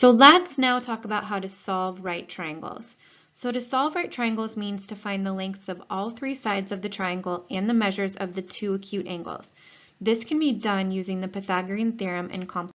So let's now talk about how to solve right triangles. So to solve right triangles means to find the lengths of all three sides of the triangle and the measures of the two acute angles. This can be done using the Pythagorean theorem and complementarity.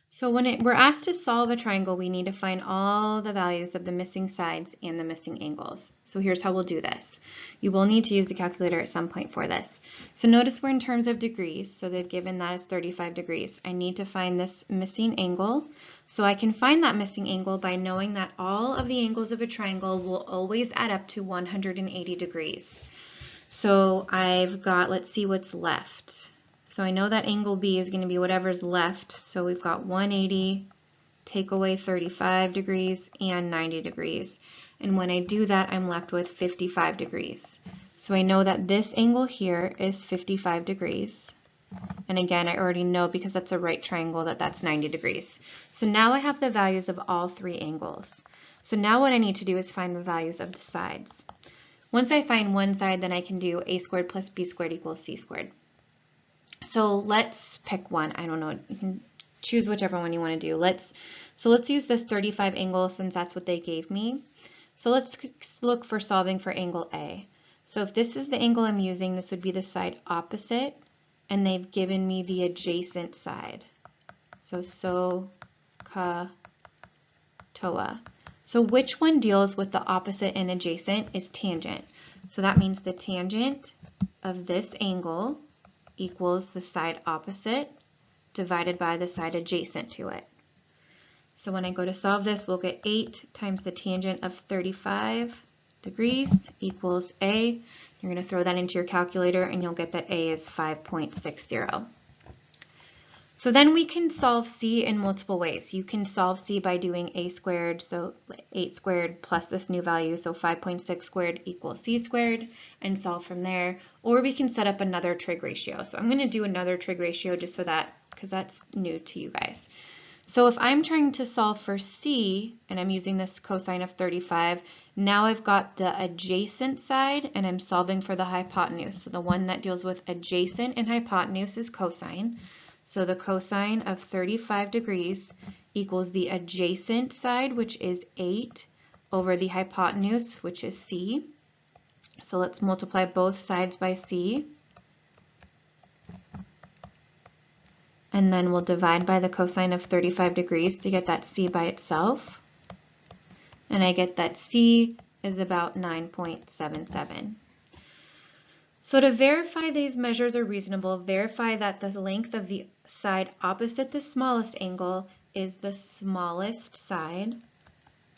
So when we're asked to solve a triangle, we need to find all the values of the missing sides and the missing angles. So here's how we'll do this. You will need to use the calculator at some point for this. So notice we're in terms of degrees, so they've given that as 35 degrees. I need to find this missing angle. So I can find that missing angle by knowing that all of the angles of a triangle will always add up to 180 degrees. So I've got, let's see what's left. So I know that angle B is going to be whatever's left. So we've got 180, take away 35 degrees and 90 degrees. And when I do that, I'm left with 55 degrees. So I know that this angle here is 55 degrees. And again, I already know because that's a right triangle that that's 90 degrees. So now I have the values of all three angles. So now what I need to do is find the values of the sides. Once I find one side, then I can do a squared plus b squared equals c squared. So let's pick one. I don't know. You can choose whichever one you want to do. Let's use this 35 angle since that's what they gave me. So let's look for solving for angle A. So if this is the angle I'm using, this would be the side opposite, and they've given me the adjacent side. So ka, toa. So which one deals with the opposite and adjacent is tangent. So that means the tangent of this angle equals the side opposite divided by the side adjacent to it. So when I go to solve this, we'll get 8 times the tangent of 35 degrees equals A. You're going to throw that into your calculator and you'll get that A is 5.60. So then we can solve C in multiple ways. You can solve C by doing A squared, so 8 squared plus this new value, so 5.6 squared equals C squared, and solve from there. Or we can set up another trig ratio. So I'm going to do another trig ratio just so that, because that's new to you guys. So if I'm trying to solve for C, and I'm using this cosine of 35, now I've got the adjacent side, and I'm solving for the hypotenuse. So the one that deals with adjacent and hypotenuse is cosine. So the cosine of 35 degrees equals the adjacent side, which is 8, over the hypotenuse, which is C. So let's multiply both sides by C. And then we'll divide by the cosine of 35 degrees to get that C by itself. And I get that C is about 9.77. So to verify these measures are reasonable, verify that the length of the side opposite the smallest angle is the smallest side.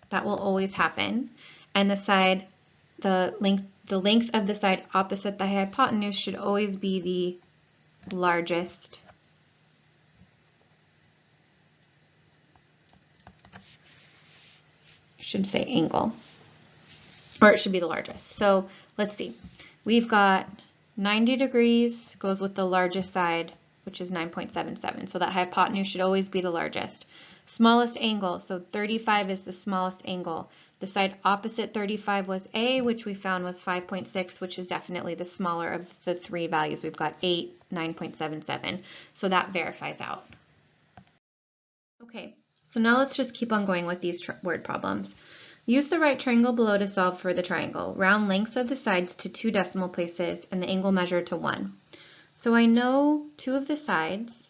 That will always happen. And the length of the side opposite the hypotenuse should always be the largest. I should say angle. Or it should be the largest. So let's see. We've got 90 degrees goes with the largest side, which is 9.77. So that hypotenuse should always be the largest. Smallest angle, so 35 is the smallest angle. The side opposite 35 was A, which we found was 5.6, which is definitely the smaller of the three values. We've got 8, 9.77. So that verifies out. Okay, so now let's just keep on going with these word problems. Use the right triangle below to solve for the triangle. Round lengths of the sides to 2 decimal places and the angle measured to 1. So I know 2 of the sides,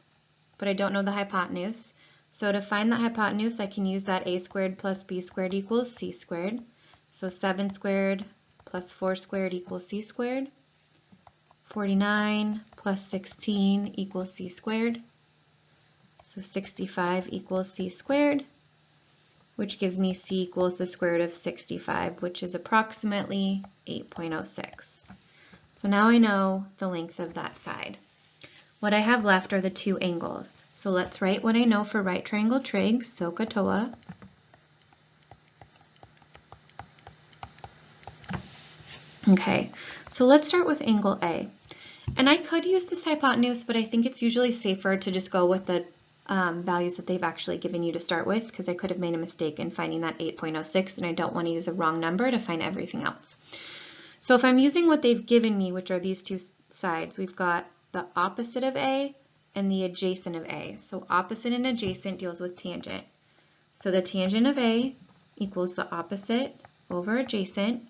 but I don't know the hypotenuse. So to find the hypotenuse, I can use that a squared plus b squared equals c squared. So 7 squared plus 4 squared equals c squared. 49 plus 16 equals c squared. So 65 equals c squared, which gives me c equals the square root of 65, which is approximately 8.06. So now I know the length of that side. What I have left are the 2 angles. So let's write what I know for right triangle trig, SOHCAHTOA toa. Okay, so let's start with angle A. And I could use this hypotenuse, but I think it's usually safer to just go with the values that they've actually given you to start with, because I could have made a mistake in finding that 8.06, and I don't want to use a wrong number to find everything else. So if I'm using what they've given me, which are these 2 sides, we've got the opposite of A and the adjacent of A. So opposite and adjacent deals with tangent. So the tangent of A equals the opposite over adjacent.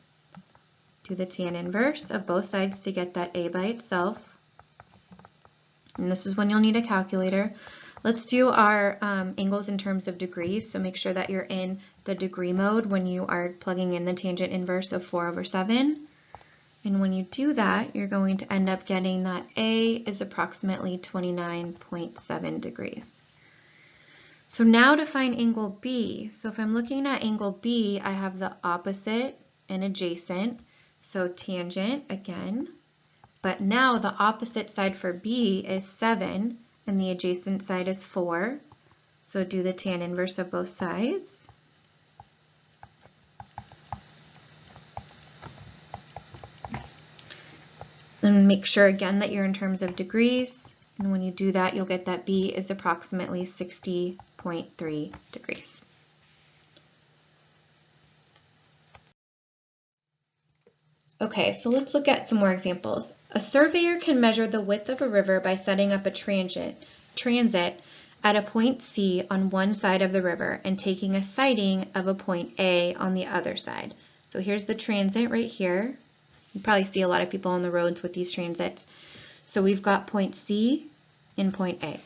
Do the tan inverse of both sides to get that A by itself. And this is when you'll need a calculator. Let's do our angles in terms of degrees. So make sure that you're in the degree mode when you are plugging in the tangent inverse of 4 over 7. And when you do that, you're going to end up getting that A is approximately 29.7 degrees. So now to find angle B. So if I'm looking at angle B, I have the opposite and adjacent. So tangent again. But now the opposite side for B is 7 and the adjacent side is 4. So do the tan inverse of both sides. And make sure again that you're in terms of degrees. And when you do that, you'll get that B is approximately 60.3 degrees. Okay, so let's look at some more examples. A surveyor can measure the width of a river by setting up a transit at a point C on one side of the river and taking a sighting of a point A on the other side. So here's the transit right here. You probably see a lot of people on the roads with these transits. So we've got point C and point A.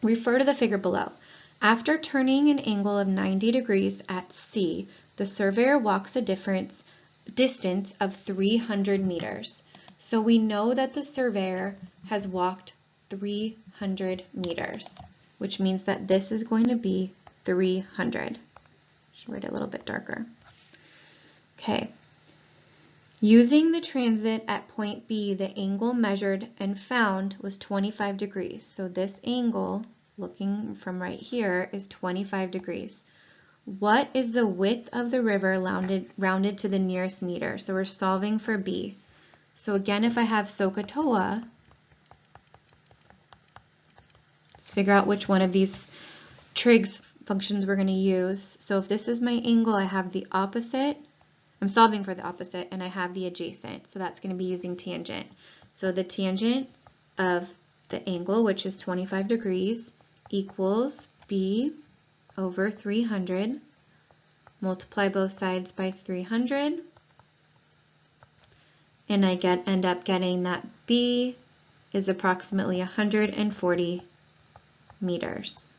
Refer to the figure below. After turning an angle of 90 degrees at C, the surveyor walks a distance of 300 meters. So we know that the surveyor has walked 300 meters, which means that this is going to be 300. Should write it a little bit darker. Okay. Using the transit at point B, the angle measured and found was 25 degrees. So this angle, looking from right here, is 25 degrees. What is the width of the river rounded to the nearest meter? So we're solving for B. So again, if I have SOHCAHTOA, let's figure out which one of these trig functions we're going to use. So if this is my angle, I have the opposite. I'm solving for the opposite, and I have the adjacent. So that's going to be using tangent. So the tangent of the angle, which is 25 degrees, equals B over 300. Multiply both sides by 300. And I end up getting that B is approximately 140 meters.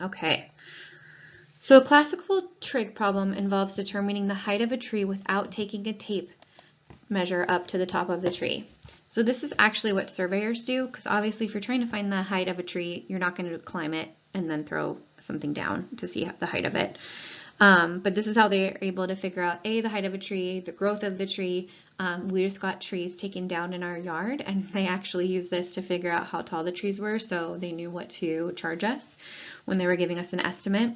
Okay. So a classical trig problem involves determining the height of a tree without taking a tape measure up to the top of the tree. So this is actually what surveyors do, because obviously if you're trying to find the height of a tree, you're not going to climb it and then throw something down to see the height of it. But this is how they're able to figure out the height of a tree, the growth of the tree. We just got trees taken down in our yard, and they actually used this to figure out how tall the trees were, so they knew what to charge us when they were giving us an estimate.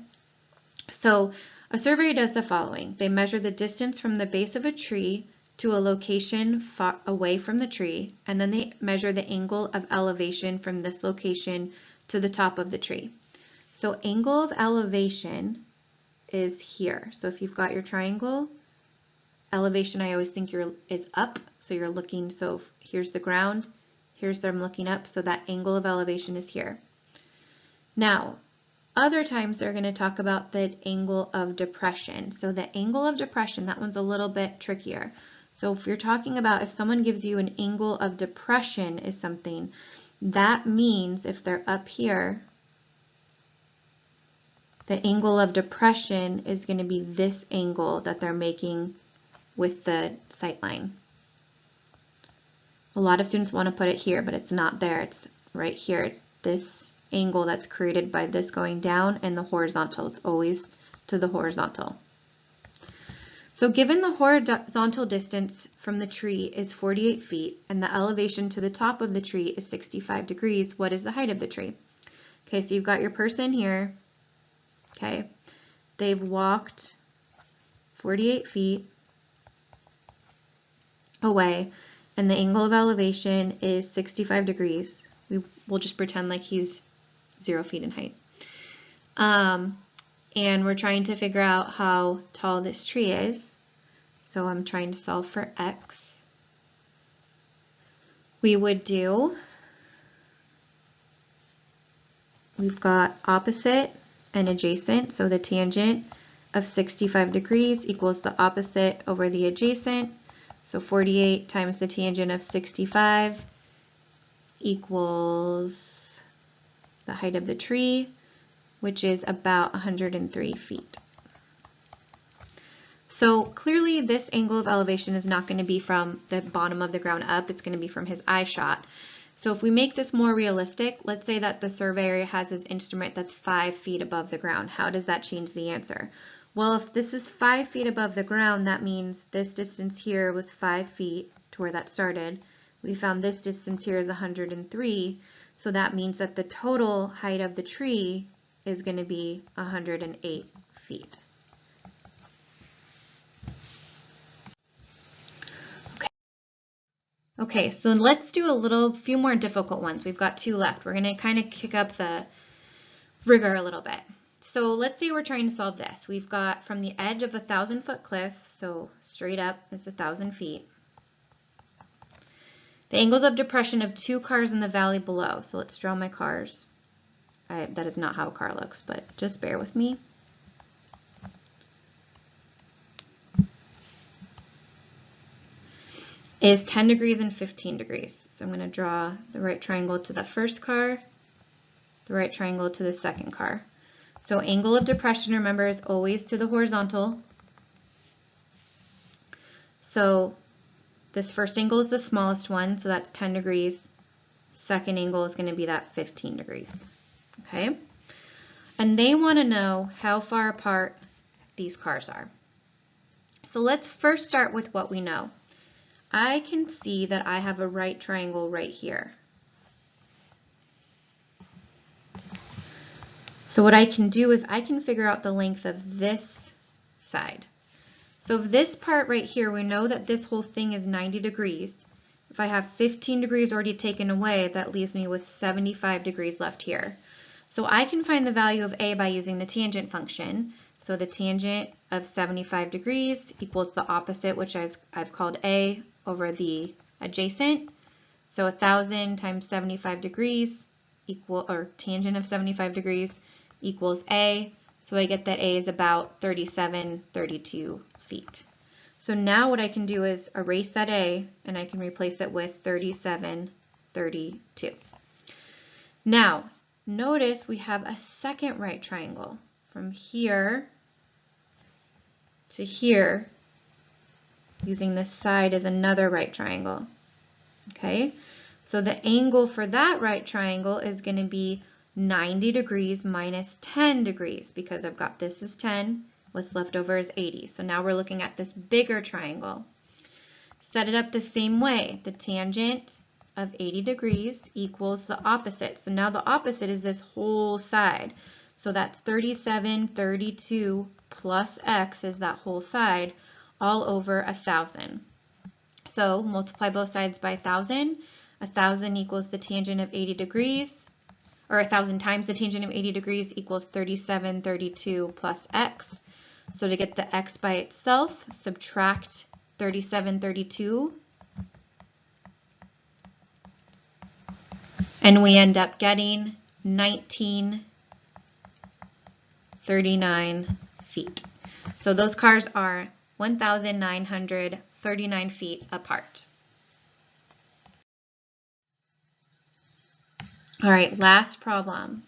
So a surveyor does the following. They measure the distance from the base of a tree to a location far away from the tree, and then they measure the angle of elevation from this location to the top of the tree. So angle of elevation is here. So if you've got your triangle, elevation I always think is up, so you're looking, so here's the ground, here's I'm looking up, so that angle of elevation is here. Now, other times they're going to talk about the angle of depression. So the angle of depression, that one's a little bit trickier. So if you're talking about if someone gives you an angle of depression is something, that means if they're up here, the angle of depression is going to be this angle that they're making with the sight line. A lot of students want to put it here, but it's not there. It's right here. It's this angle that's created by this going down and the horizontal. It's always to the horizontal. So given the horizontal distance from the tree is 48 feet and the elevation to the top of the tree is 65 degrees, what is the height of the tree? Okay, so you've got your person here. Okay, they've walked 48 feet away and the angle of elevation is 65 degrees. We'll just pretend like he's 0 feet in height. And we're trying to figure out how tall this tree is. So I'm trying to solve for x. We would do we've got opposite and adjacent, so the tangent of 65 degrees equals the opposite over the adjacent. So 48 times the tangent of 65 equals the height of the tree, which is about 103 feet. So clearly this angle of elevation is not going to be from the bottom of the ground up, it's going to be from his eye shot. So if we make this more realistic, let's say that the surveyor has his instrument that's 5 feet above the ground. How does that change the answer? Well, if this is 5 feet above the ground, that means this distance here was 5 feet to where that started. We found this distance here is 103, so that means that the total height of the tree is going to be 108 feet. Okay, so let's do a few more difficult ones. We've got 2 left. We're going to kind of kick up the rigor a little bit. So let's say we're trying to solve this. We've got from the edge of a 1,000-foot cliff, so straight up is 1,000 feet. The angles of depression of 2 cars in the valley below. So let's draw my cars. That is not how a car looks, but just bear with me. Is 10 degrees and 15 degrees. So I'm going to draw the right triangle to the first car, the right triangle to the second car. So angle of depression, remember, is always to the horizontal. So this first angle is the smallest one, so that's 10 degrees. Second angle is going to be that 15 degrees. Okay? And they want to know how far apart these cars are. So let's first start with what we know. I can see that I have a right triangle right here. So what I can do is I can figure out the length of this side. So if this part right here, we know that this whole thing is 90 degrees. If I have 15 degrees already taken away, that leaves me with 75 degrees left here. So I can find the value of A by using the tangent function. So the tangent of 75 degrees equals the opposite, which I've called A, over the adjacent. So 1,000 times 75 degrees or tangent of 75 degrees equals A. So I get that A is about 32 feet. So now what I can do is erase that A and I can replace it with 32. Now, notice we have a second right triangle from here to here. Using this side as another right triangle. Okay, so the angle for that right triangle is going to be 90 degrees minus 10 degrees because I've got this is 10, what's left over is 80. So now we're looking at this bigger triangle. Set it up the same way. The tangent of 80 degrees equals the opposite. So now the opposite is this whole side. So that's 37, 32 plus x is that whole side, all over 1,000. So multiply both sides by 1,000. 1,000 equals the tangent of 80 degrees, or 1,000 times the tangent of 80 degrees equals 37, 32 plus x. So to get the x by itself, subtract 37, 32. And we end up getting 1939 feet. So those cars are 1,939 feet apart. All right, last problem.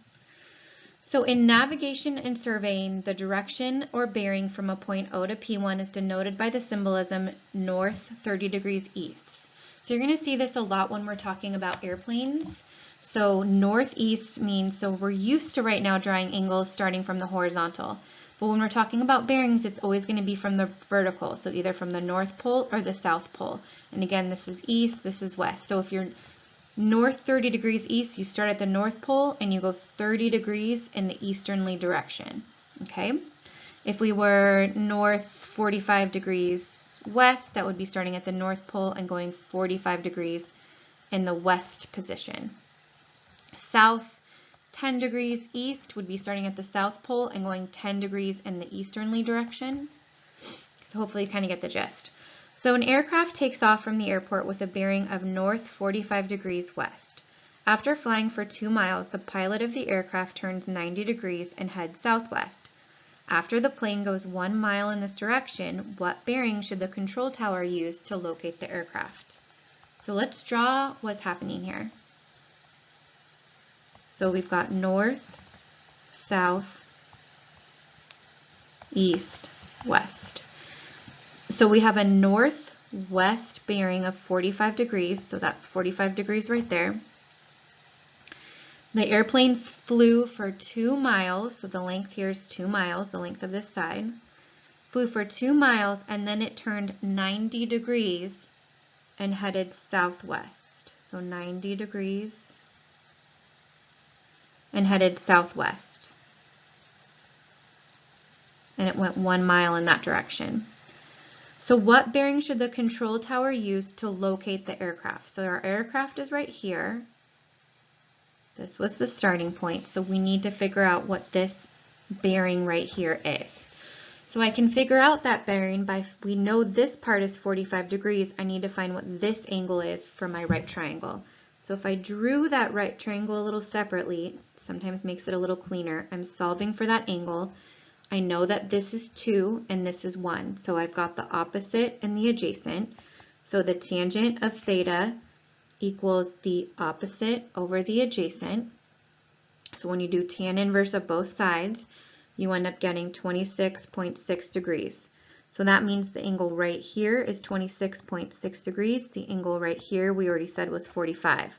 So in navigation and surveying, the direction or bearing from a point O to P1 is denoted by the symbolism north 30 degrees east. So you're going to see this a lot when we're talking about airplanes. So northeast means, so we're used to right now drawing angles starting from the horizontal. But when we're talking about bearings, it's always going to be from the vertical, so either from the North Pole or the South Pole. And again, this is east, this is west. So if you're north 30 degrees east, you start at the North Pole and you go 30 degrees in the easterly direction. Okay? If we were north 45 degrees west, that would be starting at the North Pole and going 45 degrees in the west position. South 10 degrees east would be starting at the South Pole and going 10 degrees in the easterly direction. So hopefully you kind of get the gist. So an aircraft takes off from the airport with a bearing of north 45 degrees west. After flying for 2 miles, the pilot of the aircraft turns 90 degrees and heads southwest. After the plane goes 1 mile in this direction, what bearing should the control tower use to locate the aircraft? So let's draw what's happening here. So we've got north, south, east, west. So we have a northwest bearing of 45 degrees, so that's 45 degrees right there. The airplane flew for 2 miles, so the length here is 2 miles, the length of this side. Flew for 2 miles, and then it turned 90 degrees and headed southwest. So 90 degrees and headed southwest. And it went 1 mile in that direction. So what bearing should the control tower use to locate the aircraft? So our aircraft is right here. This was the starting point, so we need to figure out what this bearing right here is. So I can figure out that bearing by, we know this part is 45 degrees, I need to find what this angle is for my right triangle. So if I drew that right triangle a little separately, sometimes makes it a little cleaner, I'm solving for that angle. I know that this is 2 and this is 1, so I've got the opposite and the adjacent. So the tangent of theta equals the opposite over the adjacent. So when you do tan inverse of both sides, you end up getting 26.6 degrees. So that means the angle right here is 26.6 degrees. The angle right here we already said was 45.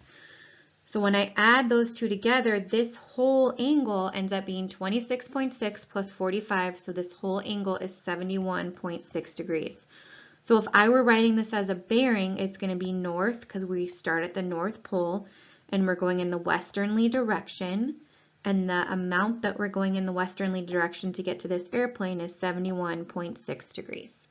So when I add those two together, this whole angle ends up being 26.6 plus 45, so this whole angle is 71.6 degrees. So if I were writing this as a bearing, it's going to be north because we start at the North Pole and we're going in the westerly direction, and the amount that we're going in the westerly direction to get to this airplane is 71.6 degrees.